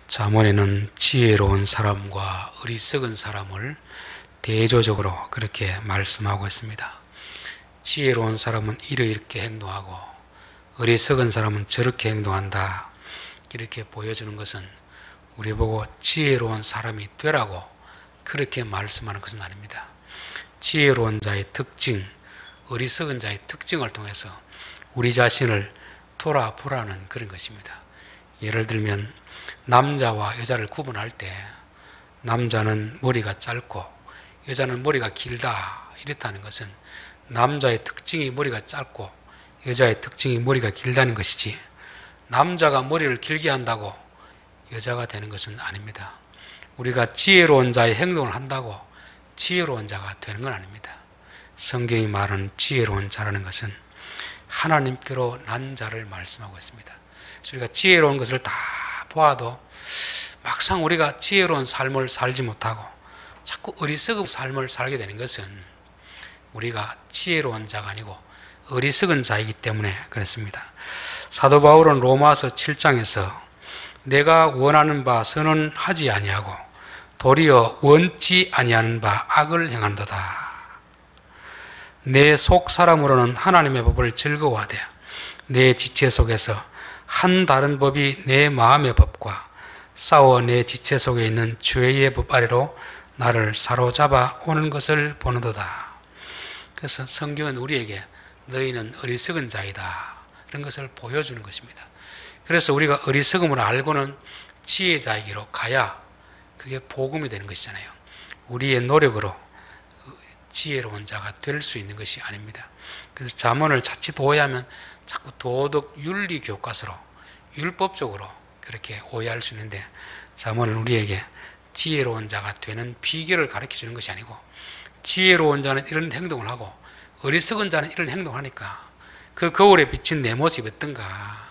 잠언에는 지혜로운 사람과 어리석은 사람을 대조적으로 그렇게 말씀하고 있습니다. 지혜로운 사람은 이렇게 행동하고 어리석은 사람은 저렇게 행동한다, 이렇게 보여주는 것은 우리 보고 지혜로운 사람이 되라고 그렇게 말씀하는 것은 아닙니다. 지혜로운 자의 특징, 어리석은 자의 특징을 통해서 우리 자신을 돌아보라는 그런 것입니다. 예를 들면 남자와 여자를 구분할 때 남자는 머리가 짧고 여자는 머리가 길다, 이렇다는 것은 남자의 특징이 머리가 짧고 여자의 특징이 머리가 길다는 것이지, 남자가 머리를 길게 한다고 여자가 되는 것은 아닙니다. 우리가 지혜로운 자의 행동을 한다고 지혜로운 자가 되는 건 아닙니다. 성경이 말하는 지혜로운 자라는 것은 하나님께로 난 자를 말씀하고 있습니다. 우리가 지혜로운 것을 다 보아도 막상 우리가 지혜로운 삶을 살지 못하고 자꾸 어리석은 삶을 살게 되는 것은 우리가 지혜로운 자가 아니고 어리석은 자이기 때문에 그렇습니다. 사도 바울은 로마서 7장에서 내가 원하는 바 선언하지 아니하고 도리어 원치 아니하는 바 악을 행한도다. 내 속 사람으로는 하나님의 법을 즐거워하되 내 지체 속에서 한 다른 법이 내 마음의 법과 싸워 내 지체 속에 있는 죄의 법 아래로 나를 사로잡아 오는 것을 보는도다. 그래서 성경은 우리에게 너희는 어리석은 자이다, 이런 것을 보여주는 것입니다. 그래서 우리가 어리석음을 알고는 지혜자에게로 가야 그게 복음이 되는 것이잖아요. 우리의 노력으로 지혜로운 자가 될 수 있는 것이 아닙니다. 그래서 잠언을 자칫 오해하면 자꾸 도덕 윤리 교과서로 율법적으로 그렇게 오해할 수 있는데, 잠언은 우리에게 지혜로운 자가 되는 비결을 가르쳐 주는 것이 아니고, 지혜로운 자는 이런 행동을 하고 어리석은 자는 이런 행동을 하니까 그 거울에 비친 내 모습이 어떤가,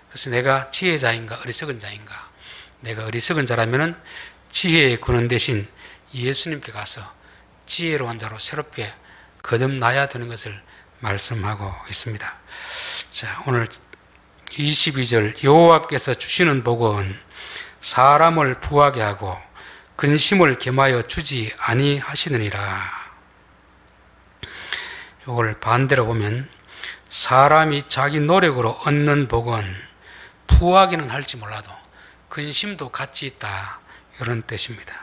그래서 내가 지혜자인가 어리석은 자인가, 내가 어리석은 자라면은 지혜의 근원 대신 예수님께 가서 지혜로운 자로 새롭게 거듭나야 되는 것을 말씀하고 있습니다. 자, 오늘 22절, 여호와께서 주시는 복은 사람을 부하게 하고 근심을 겸하여 주지 아니하시느니라. 이걸 반대로 보면 사람이 자기 노력으로 얻는 복은 부하기는 할지 몰라도 근심도 같이 있다, 이런 뜻입니다.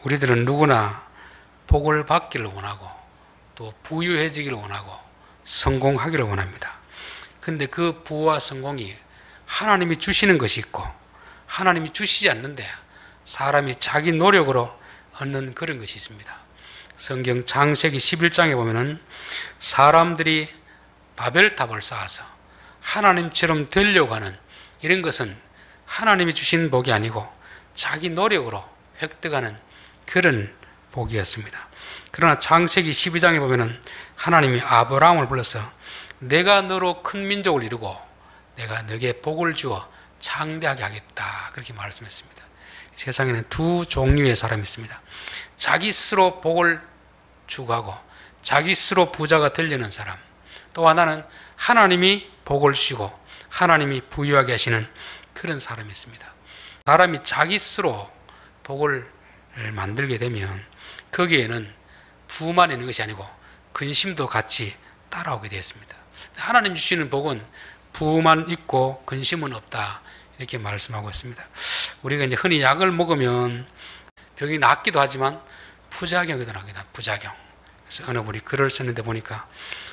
우리들은 누구나 복을 받기를 원하고 또 부유해지기를 원하고 성공하기를 원합니다. 그런데 그 부와 성공이 하나님이 주시는 것이 있고 하나님이 주시지 않는데 사람이 자기 노력으로 얻는 그런 것이 있습니다. 성경 창세기 11장에 보면은 사람들이 바벨탑을 쌓아서 하나님처럼 되려고 하는 이런 것은 하나님이 주신 복이 아니고 자기 노력으로 획득하는 그런 복이었습니다. 그러나 창세기 12장에 보면은 하나님이 아브라함을 불러서 내가 너로 큰 민족을 이루고 내가 너에게 복을 주어 창대하게 하겠다, 그렇게 말씀했습니다. 세상에는 두 종류의 사람이 있습니다. 자기 스스로 복을 추구하고 자기 스스로 부자가 되려는 사람, 또 하나는 하나님이 복을 주시고 하나님이 부유하게 하시는 그런 사람이 있습니다. 사람이 자기 스스로 복을 만들게 되면 거기에는 부만 있는 것이 아니고 근심도 같이 따라오게 되었습니다. 하나님 주시는 복은 부만 있고 근심은 없다, 이렇게 말씀하고 있습니다. 우리가 이제 흔히 약을 먹으면 병이 낫기도 하지만 부작용이 나옵니다. 부작용. 그래서 어느 분이 글을 썼는데 보니까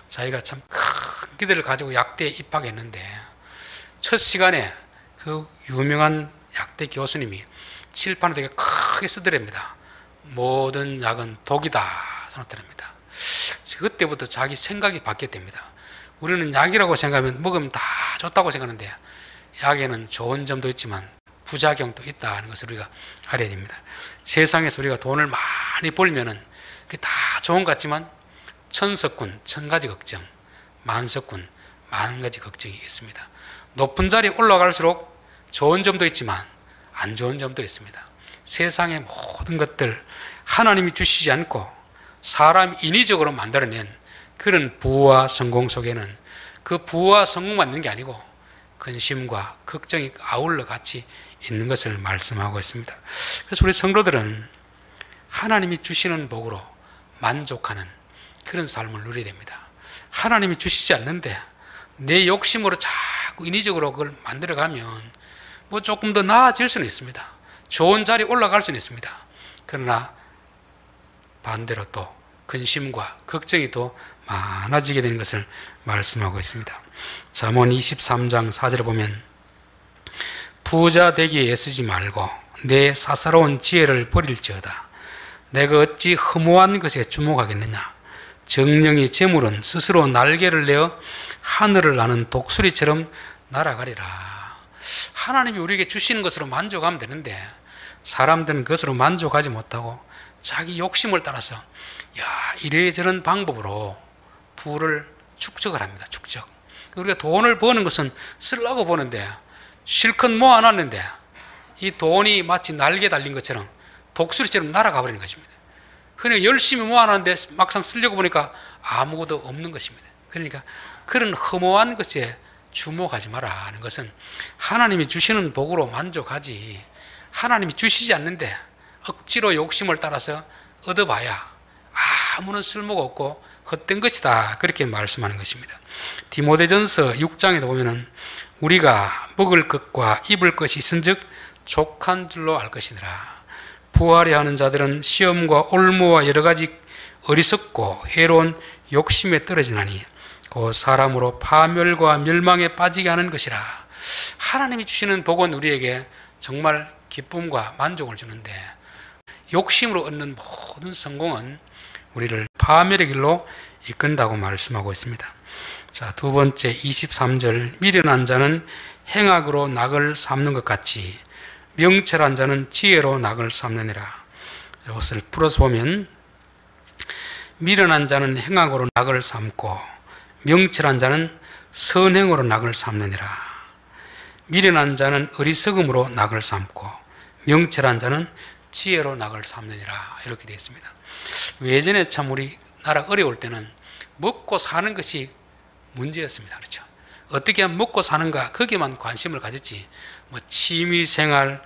자기가 참 큰 기대를 가지고 약대에 입학했는데 첫 시간에 그 유명한 약대 교수님이 칠판에 되게 크게 쓰더랍니다. 모든 약은 독이다 써놓더랍니다. 그때부터 자기 생각이 바뀌었답니다. 우리는 약이라고 생각하면 먹으면 다 좋다고 생각하는데 약에는 좋은 점도 있지만 부작용도 있다는 것을 우리가 알아야 됩니다. 세상에서 우리가 돈을 많이 벌면은 그게 다 좋은 것 같지만 천석군 천가지 걱정, 만석군 만가지 걱정이 있습니다. 높은 자리에 올라갈수록 좋은 점도 있지만 안 좋은 점도 있습니다. 세상의 모든 것들 하나님이 주시지 않고 사람이 인위적으로 만들어낸 그런 부와 성공 속에는 그 부와 성공만 있는 게 아니고 근심과 걱정이 아울러 같이 있는 것을 말씀하고 있습니다. 그래서 우리 성도들은 하나님이 주시는 복으로 만족하는 그런 삶을 누려야 됩니다. 하나님이 주시지 않는데 내 욕심으로 자꾸 인위적으로 그걸 만들어가면 뭐 조금 더 나아질 수는 있습니다. 좋은 자리에 올라갈 수는 있습니다. 그러나 반대로 또 근심과 걱정이 더 많아지게 되는 것을 말씀하고 있습니다. 잠언 23장 4절에 보면 부자 되기에 애쓰지 말고 내 사사로운 지혜를 버릴지어다. 내가 어찌 허무한 것에 주목하겠느냐. 정령이 재물은 스스로 날개를 내어 하늘을 나는 독수리처럼 날아가리라. 하나님이 우리에게 주시는 것으로 만족하면 되는데 사람들은 그것으로 만족하지 못하고 자기 욕심을 따라서 이래저런 방법으로 부를 축적을 합니다. 축적. 우리가 돈을 버는 것은 쓰려고 버는데 실컷 모아놨는데 이 돈이 마치 날개 달린 것처럼 독수리처럼 날아가 버리는 것입니다. 그러니까 열심히 모아놨는데 막상 쓰려고 보니까 아무것도 없는 것입니다. 그러니까 그런 허무한 것에 주목하지 마라 하는 것은 하나님이 주시는 복으로 만족하지 하나님이 주시지 않는데 억지로 욕심을 따라서 얻어봐야 아무런 쓸모가 없고 헛된 것이다, 그렇게 말씀하는 것입니다. 디모데전서 6장에도 보면은 우리가 먹을 것과 입을 것이 있은즉 족한 줄로 알 것이니라. 부하려 하는 자들은 시험과 올무와 여러 가지 어리석고 해로운 욕심에 떨어지나니 그 사람으로 파멸과 멸망에 빠지게 하는 것이라. 하나님이 주시는 복은 우리에게 정말 기쁨과 만족을 주는데 욕심으로 얻는 모든 성공은 우리를 파멸의 길로 이끈다고 말씀하고 있습니다. 자, 두 번째 23절, 미련한 자는 행악으로 낙을 삼는 것 같이 명철한 자는 지혜로 낙을 삼느니라. 이것을 풀어서 보면 미련한 자는 행악으로 낙을 삼고 명철한 자는 선행으로 낙을 삼느니라. 미련한 자는 어리석음으로 낙을 삼고 명철한 자는 지혜로 낙을 삼느니라. 이렇게 되어 있습니다. 예전에 참 우리나라 어려울 때는 먹고 사는 것이 문제였습니다. 그렇죠? 어떻게 하면 먹고 사는가 거기에만 관심을 가졌지 뭐 취미생활,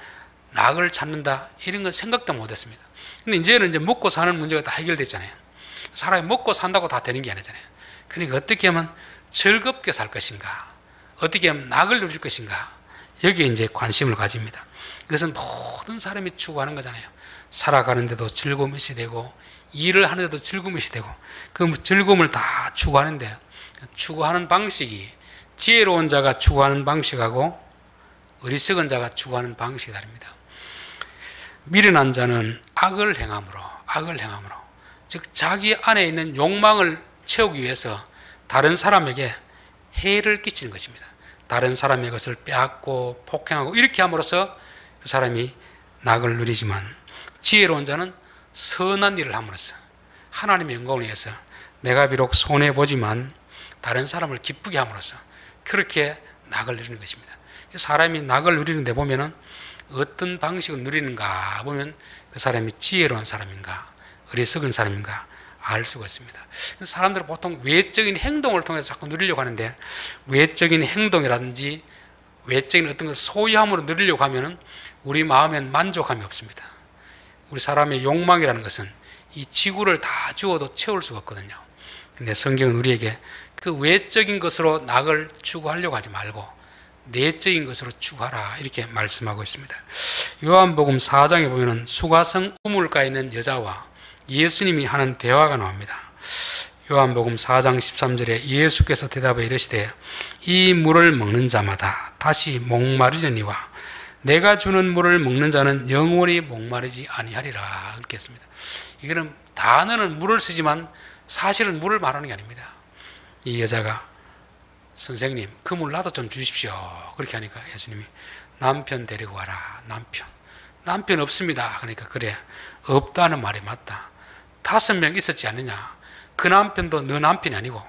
낙을 찾는다 이런 건 생각도 못했습니다. 근데 이제는 이제 먹고 사는 문제가 다 해결됐잖아요. 사람이 먹고 산다고 다 되는 게 아니잖아요. 그러니까 어떻게 하면 즐겁게 살 것인가, 어떻게 하면 낙을 누릴 것인가, 여기에 이제 관심을 가집니다. 이것은 모든 사람이 추구하는 거잖아요. 살아가는데도 즐거움이 있어야 되고 일을 하는데도 즐거움이 있어야 되고 그 즐거움을 다 추구하는데 추구하는 방식이 지혜로운 자가 추구하는 방식하고 어리석은 자가 추구하는 방식이 다릅니다. 미련한 자는 악을 행함으로 즉 자기 안에 있는 욕망을 채우기 위해서 다른 사람에게 해를 끼치는 것입니다. 다른 사람의 것을 빼앗고 폭행하고 이렇게 함으로써 그 사람이 낙을 누리지만 지혜로운 자는 선한 일을 함으로써 하나님의 영광을 위해서 내가 비록 손해보지만 다른 사람을 기쁘게 함으로써 그렇게 낙을 누리는 것입니다. 사람이 낙을 누리는데 보면은 어떤 방식으로 누리는가 보면 그 사람이 지혜로운 사람인가 어리석은 사람인가 알 수가 있습니다. 사람들은 보통 외적인 행동을 통해서 자꾸 누리려고 하는데 외적인 행동이라든지 외적인 어떤 것을 소유함으로 누리려고 하면은 우리 마음엔 만족함이 없습니다. 우리 사람의 욕망이라는 것은 이 지구를 다 주어도 채울 수가 없거든요. 근데 성경은 우리에게 그 외적인 것으로 낙을 추구하려고 하지 말고 내적인 것으로 추구하라 이렇게 말씀하고 있습니다. 요한복음 4장에 보면은 수가성 우물가에 있는 여자와 예수님이 하는 대화가 나옵니다. 요한복음 4장 13절에 예수께서 대답해 이르시되 이 물을 먹는 자마다 다시 목마르려니와 내가 주는 물을 먹는 자는 영원히 목마르지 아니하리라 이렇게 했습니다. 이거는 단어는 물을 쓰지만 사실은 물을 말하는 게 아닙니다. 이 여자가 선생님 그 물 나도 좀 주십시오 그렇게 하니까 예수님이 남편 데리고 와라. 남편 없습니다. 그러니까 그래 없다는 말이 맞다. 5명 있었지 않느냐. 그 남편도 너 남편이 아니고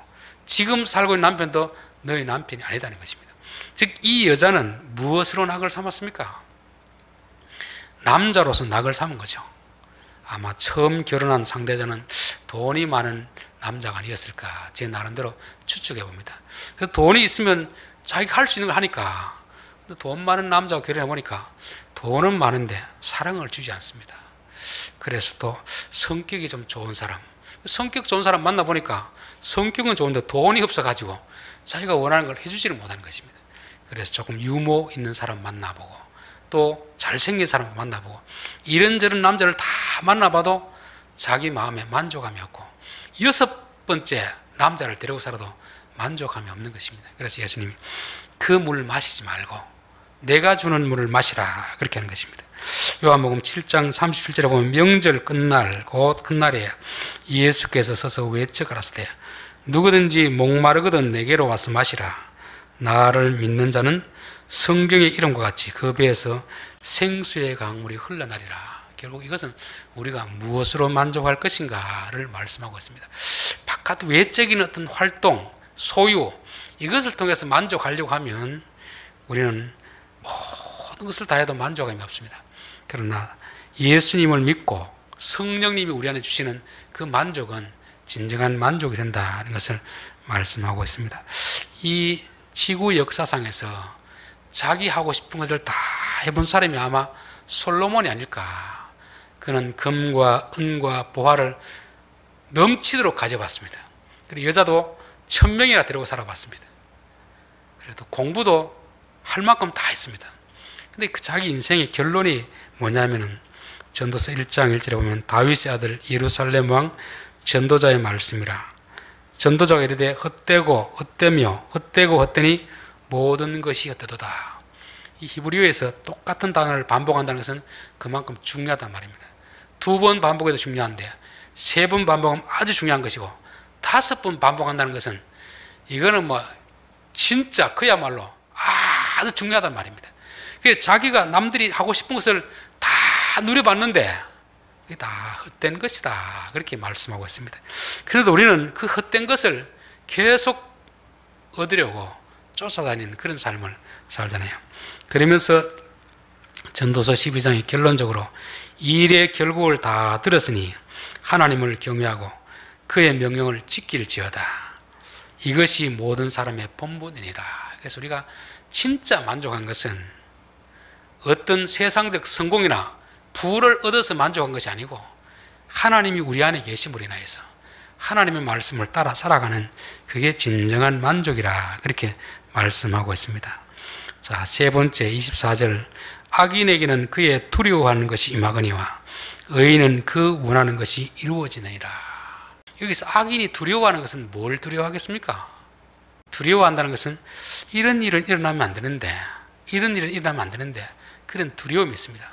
지금 살고 있는 남편도 너의 남편이 아니다는 것입니다. 즉 이 여자는 무엇으로 낙을 삼았습니까? 남자로서 낙을 삼은 거죠. 아마 처음 결혼한 상대자는 돈이 많은 남자가 아니었을까 제 나름대로 추측해 봅니다. 돈이 있으면 자기가 할 수 있는 걸 하니까. 근데 돈 많은 남자와 결혼해 보니까 돈은 많은데 사랑을 주지 않습니다. 그래서 또 성격이 좀 좋은 사람, 성격 좋은 사람 만나보니까 성격은 좋은데 돈이 없어가지고 자기가 원하는 걸 해주지를 못하는 것입니다. 그래서 조금 유머 있는 사람 만나보고 또 잘생긴 사람 만나보고 이런저런 남자를 다 만나봐도 자기 마음에 만족감이 없고 6번째 남자를 데리고 살아도 만족감이 없는 것입니다. 그래서 예수님이 그 물 마시지 말고 내가 주는 물을 마시라 그렇게 하는 것입니다. 요한복음 7장 37절에 보면 명절 끝날 곧 끝날에 예수께서 서서 외쳐 가라사대 누구든지 목마르거든 내게로 와서 마시라. 나를 믿는 자는 성경의 이름과 같이 그 배에서 생수의 강물이 흘러나리라. 결국 이것은 우리가 무엇으로 만족할 것인가를 말씀하고 있습니다. 바깥 외적인 어떤 활동, 소유 이것을 통해서 만족하려고 하면 우리는 모든 것을 다 해도 만족감이 없습니다. 그러나 예수님을 믿고 성령님이 우리 안에 주시는 그 만족은 진정한 만족이 된다는 것을 말씀하고 있습니다. 이 지구 역사상에서 자기 하고 싶은 것을 다 해본 사람이 아마 솔로몬이 아닐까. 그는 금과 은과 보화를 넘치도록 가져봤습니다. 그리고 여자도 1000명이나 데리고 살아봤습니다. 그래도 공부도 할 만큼 다 했습니다. 근데 그 자기 인생의 결론이 뭐냐면은 전도서 1장 1절에 보면 다윗의 아들 예루살렘 왕 전도자의 말씀이라. 전도자가 이르되 헛되고 헛되며 헛되고 헛되니 모든 것이 헛되도다. 이 히브리어에서 똑같은 단어를 반복한다는 것은 그만큼 중요하단 말입니다. 2번 반복해도 중요한데 3번 반복하면 아주 중요한 것이고 5번 반복한다는 것은 이거는 뭐 진짜 그야말로 아주 중요하단 말입니다. 그래서 자기가 남들이 하고 싶은 것을 다 누려봤는데 이게 다 헛된 것이다 그렇게 말씀하고 있습니다. 그래도 우리는 그 헛된 것을 계속 얻으려고 쫓아다니는 그런 삶을 살잖아요. 그러면서 전도서 12장의 결론적으로 일의 결국을 다 들었으니 하나님을 경외하고 그의 명령을 지킬지어다. 이것이 모든 사람의 본분이니라. 그래서 우리가 진짜 만족한 것은 어떤 세상적 성공이나 부를 얻어서 만족한 것이 아니고 하나님이 우리 안에 계심으로 인하여서 하나님의 말씀을 따라 살아가는 그게 진정한 만족이라 그렇게 말씀하고 있습니다. 자, 3번째 24절 악인에게는 그의 두려워하는 것이 임하거니와 의인은 그 원하는 것이 이루어지느니라. 여기서 악인이 두려워하는 것은 뭘 두려워하겠습니까? 두려워한다는 것은 이런 일은 일어나면 안 되는데 이런 일은 일어나면 안 되는데 그런 두려움이 있습니다.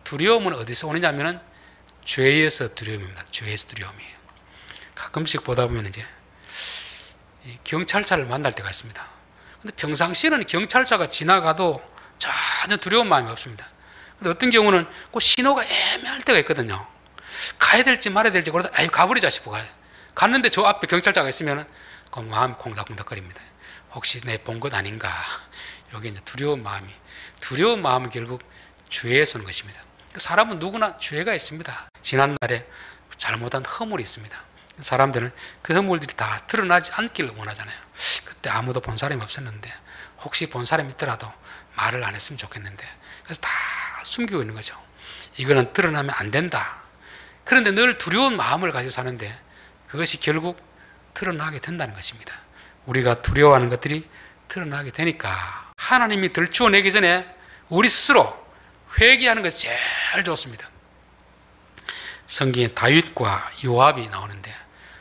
두려움은 어디서 오느냐면은 죄에서 두려움입니다. 죄에서 두려움이에요. 가끔씩 보다 보면 이제 경찰차를 만날 때가 있습니다. 근데 평상시에는 경찰차가 지나가도 전혀 두려운 마음이 없습니다. 근데 어떤 경우는 그 신호가 애매할 때가 있거든요. 가야 될지 말아야 될지 그러다 아유 가버리자 싶어 가요. 갔는데 저 앞에 경찰차가 있으면 그 마음이 콩닥콩닥거립니다. 혹시 내 본 것 아닌가. 여기 이제 두려운 마음은 결국 죄에서 오는 것입니다. 사람은 누구나 죄가 있습니다. 지난날에 잘못한 허물이 있습니다. 사람들은 그 허물들이 다 드러나지 않기를 원하잖아요. 그때 아무도 본 사람이 없었는데 혹시 본 사람이 있더라도 말을 안 했으면 좋겠는데 그래서 다 숨기고 있는 거죠. 이거는 드러나면 안 된다. 그런데 늘 두려운 마음을 가지고 사는데 그것이 결국 드러나게 된다는 것입니다. 우리가 두려워하는 것들이 드러나게 되니까 하나님이 들추어내기 전에 우리 스스로 회개하는 것이 제일 좋습니다. 성경에 다윗과 요압이 나오는데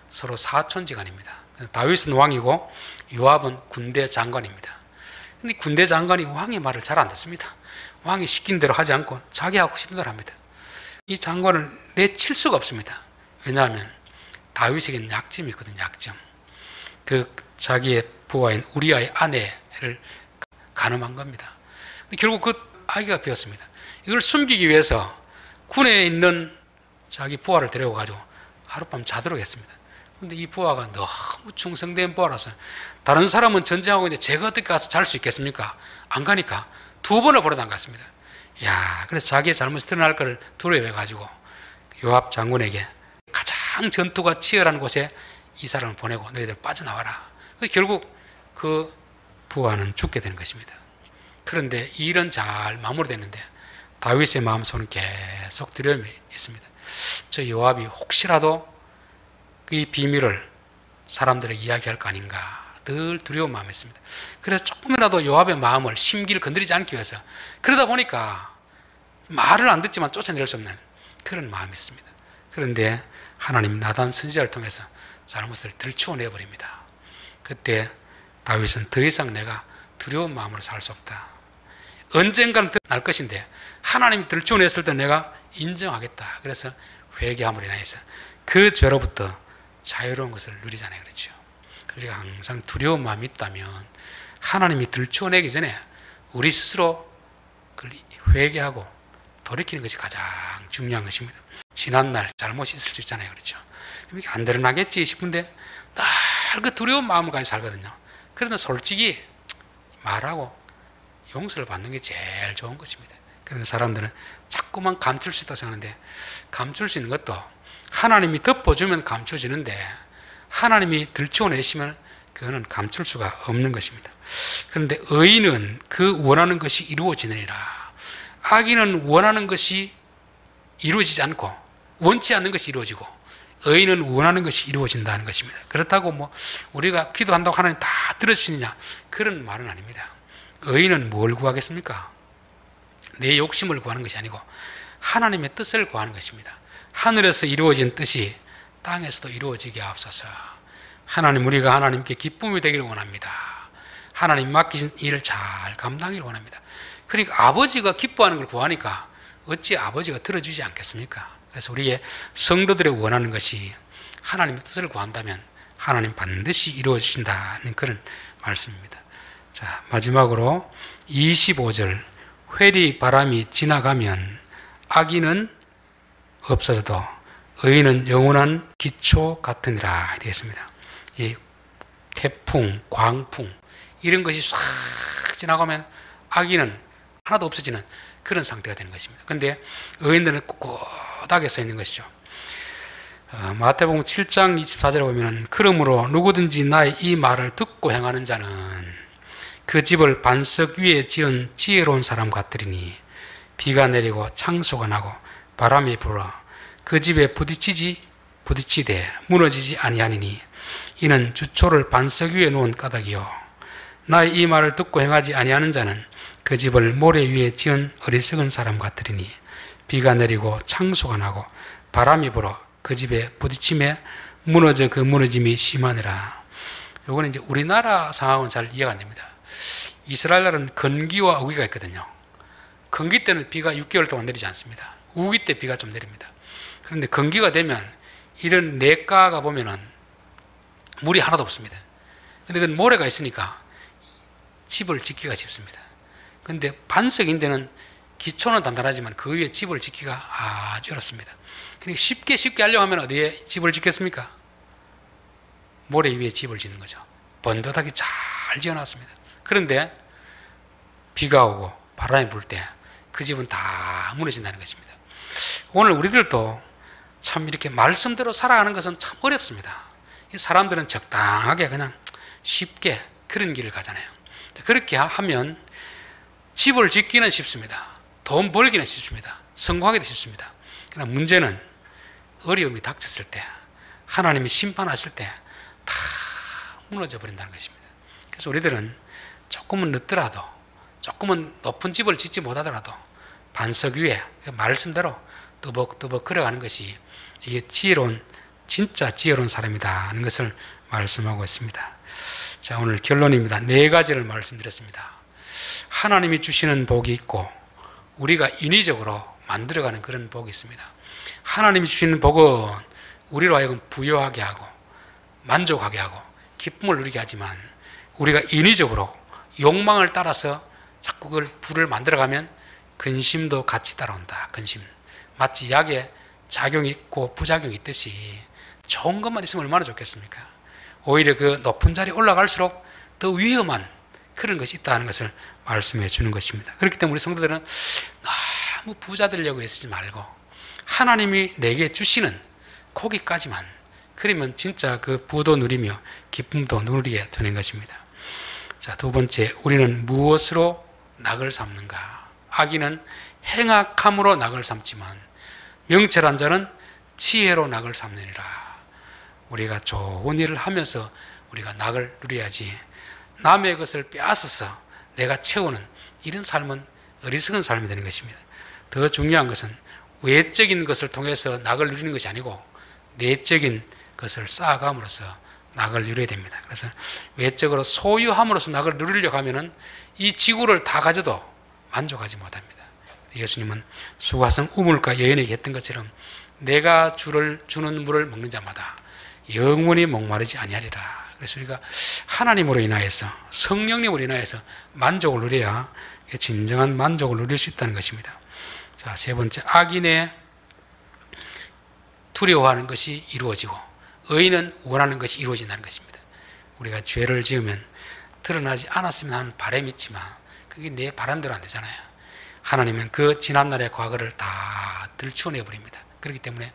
서로 사촌지간입니다. 다윗은 왕이고 요압은 군대 장관입니다. 근데 군대 장관이 왕의 말을 잘 안 듣습니다. 왕이 시킨 대로 하지 않고 자기 하고 싶은 대로 합니다. 이 장관을 내칠 수가 없습니다. 왜냐하면 다윗에게는 약점이 있거든요. 약점. 그 자기의 부하인 우리아의 아내를 간음한 겁니다. 근데 결국 그 아기가 비었습니다. 이걸 숨기기 위해서 군에 있는 자기 부하를 데려가지고 하룻밤 자도록 했습니다. 근데 이 부하가 너무 충성된 부하라서 다른 사람은 전쟁하고 있는데 제가 어떻게 가서 잘 수 있겠습니까? 안 가니까 2번을 버릇 안 갔습니다. 야, 그래서 자기의 잘못이 드러날 것을 두려워해가지고 요압 장군에게 가장 전투가 치열한 곳에 이 사람을 보내고 너희들 빠져나와라. 그래서 결국 그 부하는 죽게 되는 것입니다. 그런데 이 일은 잘 마무리됐는데 다윗의 마음속은 계속 두려움이 있습니다. 저 요압이 혹시라도 이 비밀을 사람들에게 이야기할 거 아닌가 늘 두려운 마음이 있습니다. 그래서 조금이라도 요압의 마음을 심기를 건드리지 않기 위해서 그러다 보니까 말을 안 듣지만 쫓아낼 수 없는 그런 마음이 있습니다. 그런데 하나님 나단 선지자를 통해서 잘못을 들추어내버립니다. 그때 다윗은 더 이상 내가 두려운 마음으로 살 수 없다. 언젠가는 날 것인데 하나님이 들추어냈을 때 내가 인정하겠다. 그래서 회개함으로 인해서 그 죄로부터 자유로운 것을 누리잖아요. 그렇죠? 우리가 항상 두려운 마음이 있다면 하나님이 들추어내기 전에 우리 스스로 그걸 회개하고 돌이키는 것이 가장 중요한 것입니다. 지난날 잘못이 있을 수 있잖아요. 그렇죠? 이게 안 드러나겠지 싶은데 늘 그 두려운 마음을 가지고 살거든요. 그런데 솔직히 말하고 용서를 받는 게 제일 좋은 것입니다. 그런데 사람들은 자꾸만 감출 수 있다고 생각하는데 감출 수 있는 것도 하나님이 덮어주면 감춰지는데 하나님이 들추어내시면 그거는 감출 수가 없는 것입니다. 그런데 의인은 그 원하는 것이 이루어지느니라. 악인은 원하는 것이 이루어지지 않고 원치 않는 것이 이루어지고 의인은 원하는 것이 이루어진다는 것입니다. 그렇다고 뭐 우리가 기도한다고 하나님 다 들어주시느냐 그런 말은 아닙니다. 의인은 뭘 구하겠습니까? 내 욕심을 구하는 것이 아니고 하나님의 뜻을 구하는 것입니다. 하늘에서 이루어진 뜻이 땅에서도 이루어지게 하옵소서. 하나님, 우리가 하나님께 기쁨이 되기를 원합니다. 하나님 맡기신 일을 잘 감당하기를 원합니다. 그러니까 아버지가 기뻐하는 걸 구하니까 어찌 아버지가 들어주지 않겠습니까? 그래서 우리의 성도들의 원하는 것이 하나님의 뜻을 구한다면 하나님 반드시 이루어 주신다는 그런 말씀입니다. 자, 마지막으로 25절 회리 바람이 지나가면 악인은 없어져도 의인은 영원한 기초 같으니라 되겠습니다. 이 태풍, 광풍 이런 것이 싹 지나가면 악인은 하나도 없어지는 그런 상태가 되는 것입니다. 그런데 의인들은 꿋꿋하게 서 있는 것이죠. 마태복음 7장 24절에 보면 그러므로 누구든지 나의 이 말을 듣고 행하는 자는 그 집을 반석 위에 지은 지혜로운 사람 같으리니 비가 내리고 창수가 나고 바람이 불어 그 집에 부딪히되 무너지지 아니하니니 이는 주초를 반석 위에 놓은 까닭이요 나의 이 말을 듣고 행하지 아니하는 자는 그 집을 모래 위에 지은 어리석은 사람 같으리니 비가 내리고 창수가 나고 바람이 불어 그 집에 부딪힘에 무너져 그 무너짐이 심하니라. 요거는 이제 우리나라 상황은 잘 이해가 안 됩니다. 이스라엘은 건기와 우기가 있거든요. 건기 때는 비가 6개월 동안 내리지 않습니다. 우기 때 비가 좀 내립니다. 그런데 건기가 되면 이런 냇가가 보면은 물이 하나도 없습니다. 근데 그 모래가 있으니까 집을 짓기가 쉽습니다. 근데 반석인데는 기초는 단단하지만 그 위에 집을 짓기가 아주 어렵습니다. 그러니까 쉽게 하려고 하면 어디에 집을 짓겠습니까? 모래 위에 집을 짓는 거죠. 번듯하게 잘 지어놨습니다. 그런데 비가 오고 바람이 불 때 그 집은 다 무너진다는 것입니다. 오늘 우리들도 참 이렇게 말씀대로 살아가는 것은 참 어렵습니다. 사람들은 적당하게 그냥 쉽게 그런 길을 가잖아요. 그렇게 하면 집을 짓기는 쉽습니다. 돈 벌기는 쉽습니다. 성공하기도 쉽습니다. 그러나 문제는 어려움이 닥쳤을 때 하나님이 심판하실 때 다 무너져 버린다는 것입니다. 그래서 우리들은 조금은 늦더라도 조금은 높은 집을 짓지 못하더라도 반석 위에 말씀대로 뚜벅뚜벅 걸어가는 것이 이게 진짜 지혜로운 사람이다 하는 것을 말씀하고 있습니다. 자, 오늘 결론입니다. 4가지를 말씀드렸습니다. 하나님이 주시는 복이 있고 우리가 인위적으로 만들어가는 그런 복이 있습니다. 하나님이 주시는 복은 우리로 하여금 부여하게 하고 만족하게 하고 기쁨을 누리게 하지만 우리가 인위적으로 욕망을 따라서 자꾸 그걸 불을 만들어가면 근심도 같이 따라온다. 근심. 마치 약에 작용이 있고 부작용이 있듯이 좋은 것만 있으면 얼마나 좋겠습니까? 오히려 그 높은 자리에 올라갈수록 더 위험한 그런 것이 있다는 것을 말씀해 주는 것입니다. 그렇기 때문에 우리 성도들은 너무 부자 되려고 애쓰지 말고 하나님이 내게 주시는 거기까지만, 그러면 진짜 그 부도 누리며 기쁨도 누리게 되는 것입니다. 자, 두 번째, 우리는 무엇으로 낙을 삼는가? 악인은 행악함으로 낙을 삼지만 명철한 자는 지혜로 낙을 삼느니라. 우리가 좋은 일을 하면서 우리가 낙을 누려야지, 남의 것을 빼앗아서 내가 채우는 이런 삶은 어리석은 삶이 되는 것입니다. 더 중요한 것은 외적인 것을 통해서 낙을 누리는 것이 아니고 내적인 것을 쌓아감으로써 낙을 누려야 됩니다. 그래서 외적으로 소유함으로써 낙을 누리려고 하면은 이 지구를 다 가져도 만족하지 못합니다. 예수님은 수가성 우물가 여인에게 했던 것처럼 내가 주는 물을 먹는 자마다 영원히 목마르지 아니하리라. 그래서 우리가 하나님으로 인하여서, 성령님으로 인하여서 만족을 누려야 진정한 만족을 누릴 수 있다는 것입니다. 자, 세 번째, 악인의 두려워하는 것이 이루어지고 의인은 원하는 것이 이루어진다는 것입니다. 우리가 죄를 지으면 드러나지 않았으면 하는 바람이 있지만 그게 내 바람대로 안 되잖아요. 하나님은 그 지난날의 과거를 다 들추어내버립니다. 그렇기 때문에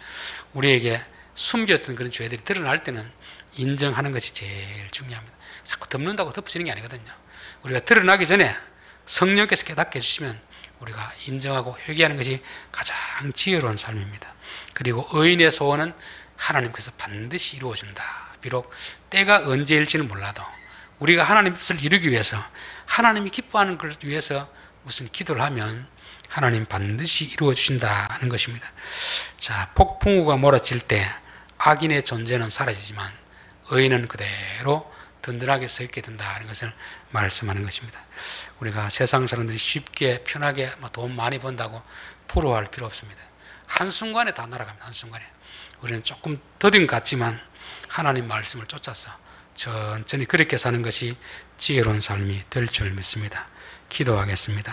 우리에게 숨겼던 그런 죄들이 드러날 때는 인정하는 것이 제일 중요합니다. 자꾸 덮는다고 덮어지는 게 아니거든요. 우리가 드러나기 전에 성령께서 깨닫게 해주시면 우리가 인정하고 회개하는 것이 가장 지혜로운 삶입니다. 그리고 의인의 소원은 하나님께서 반드시 이루어준다. 비록 때가 언제일지는 몰라도 우리가 하나님 뜻을 이루기 위해서, 하나님이 기뻐하는 것을 위해서 무슨 기도를 하면 하나님 반드시 이루어 주신다는 것입니다. 자, 폭풍우가 몰아칠 때 악인의 존재는 사라지지만 의인은 그대로 든든하게 서 있게 된다는 것을 말씀하는 것입니다. 우리가 세상 사람들이 쉽게 편하게 돈 많이 번다고 부러워할 필요 없습니다. 한순간에 다 날아갑니다. 한순간에. 우리는 조금 더딘 것 같지만 하나님 말씀을 쫓아서 천천히 그렇게 사는 것이 지혜로운 삶이 될 줄 믿습니다. 기도하겠습니다.